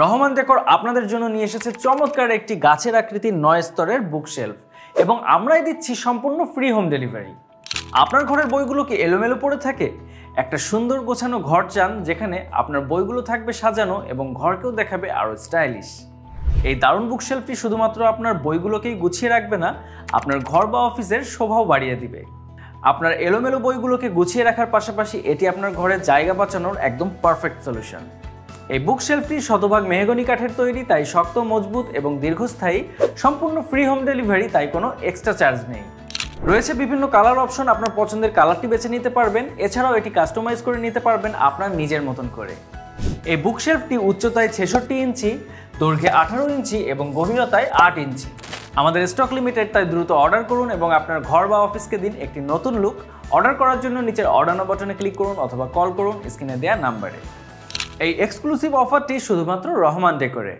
Rahman decor আপনাদের জন্য নিয়ে এসেছে চমৎকার একটি গাছের আকৃতির 9 স্তরের বুকশেলফ এবং আমরাই দিচ্ছি সম্পূর্ণ ফ্রি হোম ডেলিভারি। আপনার ঘরের বইগুলো কি এলোমেলো পড়ে থাকে? একটা সুন্দর গোছানো ঘর চান যেখানে আপনার বইগুলো থাকবে সাজানো এবং ঘরকেও দেখাবে আরও স্টাইলিশ। এই দারুণ বুকশেলফটি শুধুমাত্র আপনার বইগুলোকেই গুছিয়ে রাখবে না, আপনার ঘর বা অফিসের শোভাও বাড়িয়ে দিবে। আপনার এলোমেলো বইগুলোকে গুছিয়ে রাখার পাশাপাশি এটি আপনার ঘরে জায়গা বাঁচানোর একদম পারফেক্ট সলিউশন। এই বুকশেলফটি শতভাগ মেহগনি কাঠের তৈরি, তাই শক্ত, মজবুত এবং দীর্ঘস্থায়ী। সম্পূর্ণ ফ্রি হোম ডেলিভারি, তাই কোনো এক্সট্রা চার্জ নেই। রয়েছে বিভিন্ন কালার অপশন, আপনার পছন্দের কালারটি বেছে নিতে পারবেন। এছাড়াও এটি কাস্টমাইজ করে নিতে পারবেন আপনার নিজের মতন করে। এই বুকশেলফটি উচ্চতায় 66 ইঞ্চি, দৈর্ঘ্যে 18 ইঞ্চি এবং গভীরতায় 8 ইঞ্চি। আমাদের স্টক লিমিটেড, তাই দ্রুত অর্ডার করুন এবং আপনার ঘর বা অফিসকে দিন একটি নতুন লুক। অর্ডার করার জন্য নিচের অর্ডার নাও বাটনে ক্লিক করুন অথবা কল করুন স্ক্রিনে দেওয়া নাম্বারে। এই এক্সক্লুসিভ অফারটি শুধুমাত্র রহমান ডেকরে।